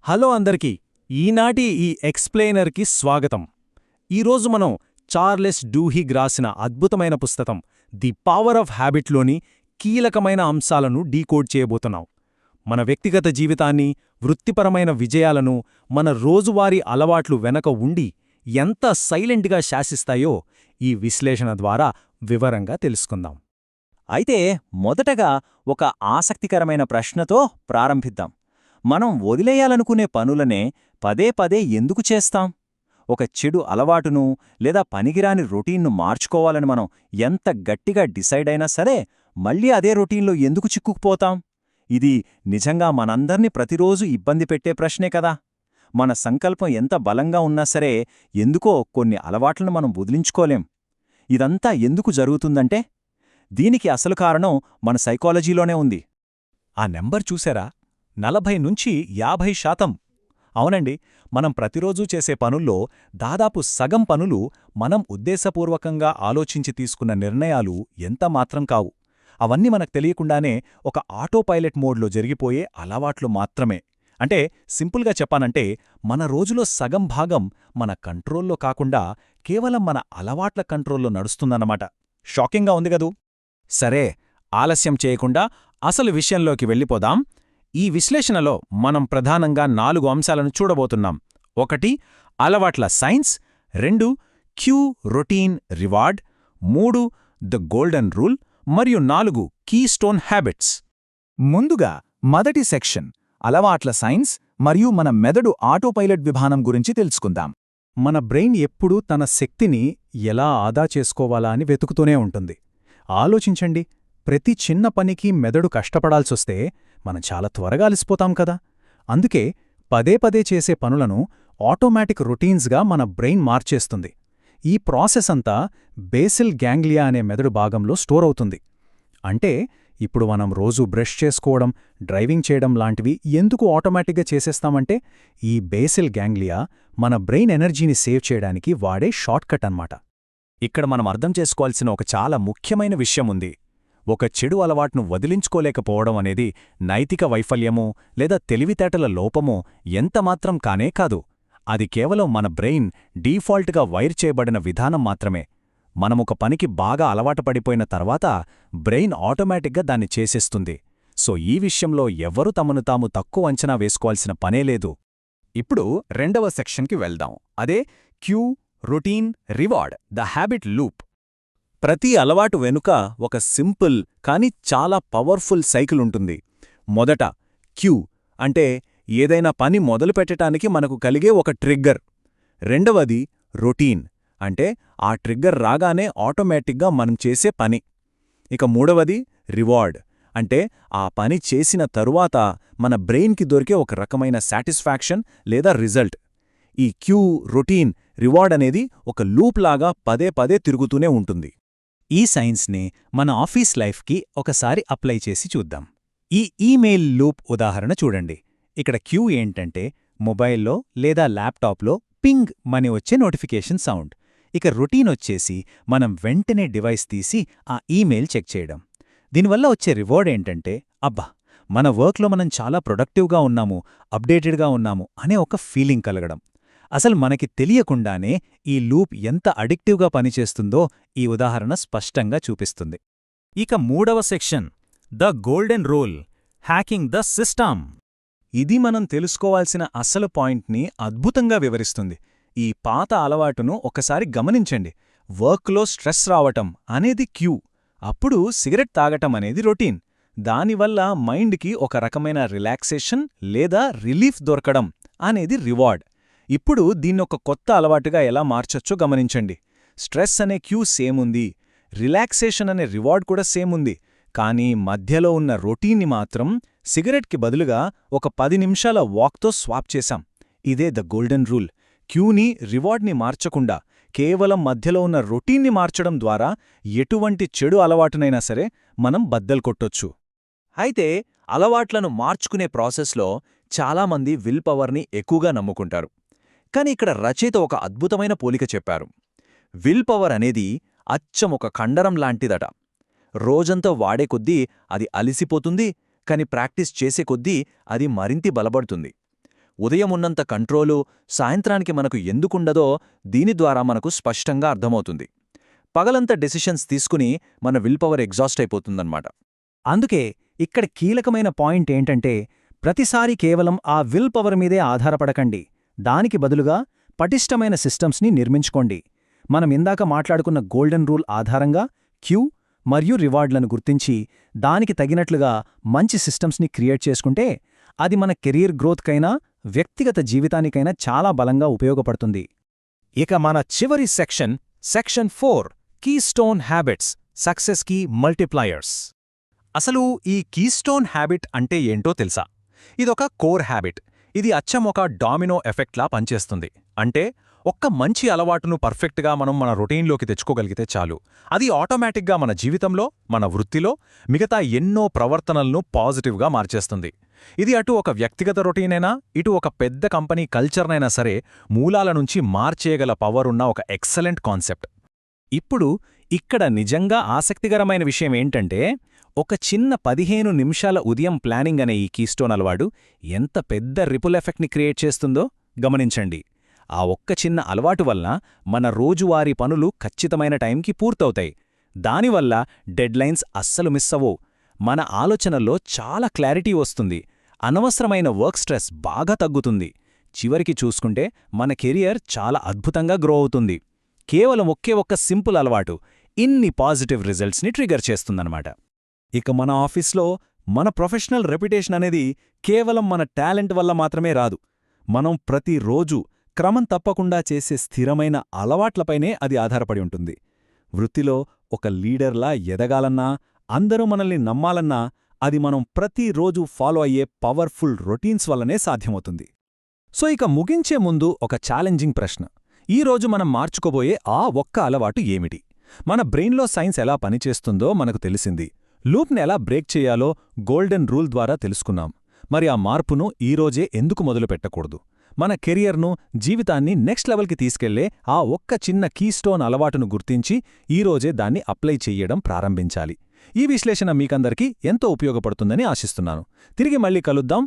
Hello అందరికీ ఈనాటి ఈ ఎక్స్ప్లెయినర్కి స్వాగతం. ఈరోజు మనం చార్లెస్ డూహిగ్ రాసిన అద్భుతమైన పుస్తకం ది పవర్ ఆఫ్ హ్యాబిట్లోని కీలకమైన అంశాలను డీకోడ్ చేయబోతున్నాం. మన వ్యక్తిగత జీవితాన్ని, వృత్తిపరమైన విజయాలను, మన రోజువారీ అలవాట్లు వెనక ఉండి ఎంత సైలెంట్గా శాసిస్తాయో ఈ విశ్లేషణ ద్వారా వివరంగా తెలుసుకుందాం. అయితే మొదటగా ఒక ఆసక్తికరమైన ప్రశ్నతో ప్రారంభిద్దాం. మనం వదిలేయాలనుకునే పనులనే పదే పదే ఎందుకు చేస్తాం? ఒక చెడు అలవాటును లేదా పనికిరాని రొటీన్ను మార్చుకోవాలని మనం ఎంత గట్టిగా డిసైడ్ అయినా సరే మళ్ళీ అదే రొటీన్లో ఎందుకు చిక్కుకుపోతాం? ఇది నిజంగా మనందర్నీ ప్రతిరోజు ఇబ్బంది పెట్టే ప్రశ్నే కదా. మన సంకల్పం ఎంత బలంగా ఉన్నా సరే ఎందుకో కొన్ని అలవాట్లను మనం వదిలించుకోలేం. ఇదంతా ఎందుకు జరుగుతుందంటే దీనికి అసలు కారణం మన సైకాలజీలోనే ఉంది. ఆ నెంబర్ చూసారా? 40-50%. అవునండి, మనం ప్రతిరోజూ చేసే పనుల్లో దాదాపు సగం పనులు మనం ఉద్దేశపూర్వకంగా ఆలోచించి తీసుకున్న నిర్ణయాలు ఎంతమాత్రం కావు. అవన్నీ మనకు తెలియకుండానే ఒక ఆటోపైలట్ మోడ్లో జరిగిపోయే అలవాట్లు మాత్రమే. అంటే సింపుల్గా చెప్పానంటే మన రోజులో సగం భాగం మన కంట్రోల్లో కాకుండా కేవలం మన అలవాట్ల కంట్రోల్లో నడుస్తుందన్నమాట. షాకింగ్గా ఉంది గదూ? సరే, ఆలస్యం చేయకుండా అసలు విషయంలోకి వెళ్ళిపోదాం. ఈ విశ్లేషణలో మనం ప్రధానంగా 4 అంశాలను చూడబోతున్నాం. 1 అలవాట్ల science, 2 cue routine reward, 3 the golden rule మరియు 4 కీస్టోన్ హ్యాబిట్స్. ముందుగా మొదటి సెక్షన్ అలవాట్ల సైన్స్ మరియు మన మెదడు ఆటోపైలట్ విధానం గురించి తెలుసుకుందాం. మన బ్రెయిన్ ఎప్పుడూ తన శక్తిని ఎలా ఆదా చేసుకోవాలా అని వెతుకుతూనే ఉంటుంది. ఆలోచించండి, ప్రతి చిన్న పనికి మెదడు కష్టపడాల్సొస్తే మనం చాలా త్వరగా అలసిపోతాం కదా. అందుకే పదే పదే చేసే పనులను ఆటోమేటిక్ రొటీన్స్గా మన బ్రెయిన్ మార్చేస్తుంది. ఈ ప్రాసెస్ అంతా బేసిల్ గ్యాంగ్లియా అనే మెదడు భాగంలో స్టోర్ అవుతుంది. అంటే ఇప్పుడు మనం రోజూ బ్రష్ చేసుకోవడం, డ్రైవింగ్ చేయడం లాంటివి ఎందుకు ఆటోమేటిక్గా చేసేస్తామంటే ఈ బేసిల్ గ్యాంగ్లియా మన బ్రెయిన్ ఎనర్జీని సేవ్ చేయడానికి వాడే షార్ట్కట్ అన్నమాట. ఇక్కడ మనం అర్థం చేసుకోవాల్సిన ఒక చాలా ముఖ్యమైన విషయం ఉంది. ఒక చెడు అలవాటును వదిలించుకోలేకపోవడం అనేది నైతిక వైఫల్యమో లేదా తెలివితేటల లోపమో ఎంతమాత్రం కానే కాదు. అది కేవలం మన బ్రెయిన్ డీఫాల్ట్గా వైర్ చేయబడిన విధానం మాత్రమే. మనమొక పనికి బాగా అలవాటు పడిపోయిన తర్వాత బ్రెయిన్ ఆటోమేటిక్గా దాన్ని చేసేస్తుంది. సో ఈ విషయంలో ఎవ్వరూ తమను తాము తక్కువ అంచనా వేసుకోవాల్సిన పనేలేదు. ఇప్పుడు రెండవ సెక్షన్కి వెళ్దాం. అదే cue routine reward the habit loop. ప్రతి అలవాటు వెనుక ఒక సింపుల్ కానీ చాలా పవర్ఫుల్ సైకిల్ ఉంటుంది. మొదట క్యూ అంటే ఏదైనా పని మొదలుపెట్టడానికి మనకు కలిగే ఒక ట్రిగ్గర్. రెండవది రొటీన్ అంటే ఆ ట్రిగ్గర్ రాగానే ఆటోమేటిక్గా మనం చేసే పని. ఇక మూడవది రివార్డ్ అంటే ఆ పని చేసిన తరువాత మన బ్రెయిన్కి దొరికే ఒక రకమైన సాటిస్ఫాక్షన్ లేదా రిజల్ట్. ఈ క్యూ రొటీన్ రివార్డ్ అనేది ఒక లూప్ లాగా పదే పదే తిరుగుతూనే ఉంటుంది. ఈ సైన్స్ని మన ఆఫీస్ లైఫ్కి ఒకసారి అప్లై చేసి చూద్దాం. ఈ ఈమెయిల్ లూప్ ఉదాహరణ చూడండి. ఇక్కడ క్యూ ఏంటంటే మొబైల్లో లేదా ల్యాప్టాప్లో పింగ్ మని వచ్చే నోటిఫికేషన్ సౌండ్. ఇక రొటీన్ వచ్చేసి మనం వెంటనే డివైస్ తీసి ఆ ఈమెయిల్ చెక్ చేయడం. దీనివల్ల వచ్చే రివార్డ్ ఏంటంటే అబ్బా, మన వర్క్లో మనం చాలా ప్రొడక్టివ్గా ఉన్నాము, అప్డేటెడ్గా ఉన్నాము అనే ఒక ఫీలింగ్ కలగడం. అసలు మనకి తెలియకుండానే ఈ లూప్ ఎంత అడిక్టివ్గా పనిచేస్తుందో ఈ ఉదాహరణ స్పష్టంగా చూపిస్తుంది. ఇక మూడవ section the golden rule hacking the system. ఇది మనం తెలుసుకోవాల్సిన అసలు పాయింట్ని అద్భుతంగా వివరిస్తుంది. ఈ పాత అలవాటును ఒకసారి గమనించండి. వర్క్లో స్ట్రెస్ రావటం అనేది క్యూ, అప్పుడు సిగరెట్ తాగటం అనేది రొటీన్. దానివల్ల మైండ్కి ఒక రకమైన రిలాక్సేషన్ లేదా రిలీఫ్ దొరకడం అనేది రివార్డ్. ఇప్పుడు దీన్నొక కొత్త అలవాటుగా ఎలా మార్చొచ్చో గమనించండి. స్ట్రెస్ అనే క్యూ సేమ్ ఉంది, రిలాక్సేషన్ అనే రివార్డ్ కూడా సేమ్ ఉంది. కానీ మధ్యలో ఉన్న రొటీన్ని మాత్రం సిగరెట్కి బదులుగా ఒక 10 నిమిషాల వాక్తో స్వాప్ చేశాం. ఇదే ద గోల్డెన్ రూల్. క్యూని, రివార్డ్ని మార్చకుండా కేవలం మధ్యలో ఉన్న రొటీన్ని మార్చడం ద్వారా ఎటువంటి చెడు అలవాటునైనా సరే మనం బద్దలుకొట్టొచ్చు. అయితే అలవాట్లను మార్చుకునే ప్రాసెస్లో చాలామంది విల్ పవర్ని ఎక్కువగా నమ్ముకుంటారు. కాని ఇక్కడ రచయిత ఒక అద్భుతమైన పోలిక చెప్పారు. విల్ పవర్ అనేది అచ్చం ఒక కండరం లాంటిదట. రోజంతా వాడే కొద్దీ అది అలిసిపోతుంది, కాని ప్రాక్టీస్ చేసే కొద్దీ అది మరింత బలపడుతుంది. ఉదయం ఉన్నంత కంట్రోలు సాయంత్రానికి మనకు ఎందుకుండదో దీని ద్వారా మనకు స్పష్టంగా అర్థమవుతుంది. పగలంతా డెసిషన్స్ తీసుకుని మన విల్ పవర్ ఎగ్జాస్ట్ అయిపోతుందన్నమాట. అందుకే ఇక్కడ కీలకమైన పాయింట్ ఏంటంటే ప్రతిసారి కేవలం ఆ విల్ పవర్ మీదే ఆధారపడకండి. దానికి బదులుగా పటిష్టమైన సిస్టమ్స్ని నిర్మించుకోండి. మనం ఇందాక మాట్లాడుకున్న గోల్డెన్ రూల్ ఆధారంగా క్యూ మరియు రివార్డ్లను గుర్తించి దానికి తగినట్లుగా మంచి సిస్టమ్స్ని క్రియేట్ చేసుకుంటే అది మన కెరీర్ గ్రోత్కైనా వ్యక్తిగత జీవితానికైనా చాలా బలంగా ఉపయోగపడుతుంది. ఇక మన చివరి సెక్షన్ 4 కీస్టోన్ హ్యాబిట్స్ సక్సెస్ కీ మల్టిప్లయర్స్. అసలు ఈ కీస్టోన్ హ్యాబిట్ అంటే ఏంటో తెలుసా? ఇదొక కోర్ హ్యాబిట్. ఇది అచ్చం ఒక డామినో ఎఫెక్ట్లా పనిచేస్తుంది. అంటే ఒక్క మంచి అలవాటును పర్ఫెక్ట్గా మనం మన రొటీన్లోకి తెచ్చుకోగలిగితే చాలు, అది ఆటోమేటిక్గా మన జీవితంలో, మన వృత్తిలో మిగతా ఎన్నో ప్రవర్తనలను పాజిటివ్గా మార్చేస్తుంది. ఇది అటు ఒక వ్యక్తిగత రొటీనైనా, ఇటు ఒక పెద్ద కంపెనీ కల్చర్నైనా సరే మూలాల నుంచి మార్చేయగల పవరున్న ఒక ఎక్సలెంట్ కాన్సెప్ట్. ఇప్పుడు ఇక్కడ నిజంగా ఆసక్తికరమైన విషయం ఏంటంటే ఒక చిన్న 15 నిమిషాల ఉదయం ప్లానింగ్ అనే ఈ కీస్టోన్ అలవాటు ఎంత పెద్ద రిపుల్ ఎఫెక్ట్ని క్రియేట్ చేస్తుందో గమనించండి. ఆ ఒక్క చిన్న అలవాటు వల్ల మన రోజువారీ పనులు ఖచ్చితమైన టైంకి పూర్తవుతాయి. దానివల్ల డెడ్లైన్స్ అస్సలు మిస్ అవ్వవు. మన ఆలోచనల్లో చాలా క్లారిటీ వస్తుంది. అనవసరమైన వర్క్ స్ట్రెస్ బాగా తగ్గుతుంది. చివరికి చూసుకుంటే మన కెరియర్ చాలా అద్భుతంగా గ్రో అవుతుంది. కేవలం ఒక్క సింపుల్ అలవాటు ఇన్ని పాజిటివ్ రిజల్ట్స్ని ట్రిగర్ చేస్తుందన్నమాట. ఇక మన ఆఫీస్లో మన ప్రొఫెషనల్ రెప్యుటేషన్ అనేది కేవలం మన టాలెంట్ వల్ల మాత్రమే రాదు. మనం ప్రతిరోజు క్రమం తప్పకుండా చేసే స్థిరమైన అలవాట్లపైనే అది ఆధారపడి ఉంటుంది. వృత్తిలో ఒక లీడర్లా ఎదగాలన్నా, అందరూ మనల్ని నమ్మాలన్నా అది మనం ప్రతిరోజు ఫాలో అయ్యే పవర్ఫుల్ రొటీన్స్ వల్లనే సాధ్యమవుతుంది. సో ఇక ముగించే ముందు ఒక ఛాలెంజింగ్ ప్రశ్న. ఈరోజు మనం మార్చుకోబోయే ఆ ఒక్క అలవాటు ఏమిటి? మన బ్రెయిన్లో సైన్స్ ఎలా పనిచేస్తుందో మనకు తెలిసింది. లూప్ని ఎలా బ్రేక్ చేయాలో గోల్డెన్ రూల్ ద్వారా తెలుసుకున్నాం. మరి ఆ మార్పును ఈరోజే ఎందుకు మొదలుపెట్టకూడదు? మన కెరియర్ను, జీవితాన్ని నెక్స్ట్ లెవెల్కి తీసుకెళ్లే ఆ ఒక్క చిన్న కీస్టోన్ అలవాటును గుర్తించి ఈరోజే దాన్ని అప్లై చెయ్యడం ప్రారంభించాలి. ఈ విశ్లేషణ మీకందరికీ ఎంతో ఉపయోగపడుతుందని ఆశిస్తున్నాను. తిరిగి మళ్ళీ కలుద్దాం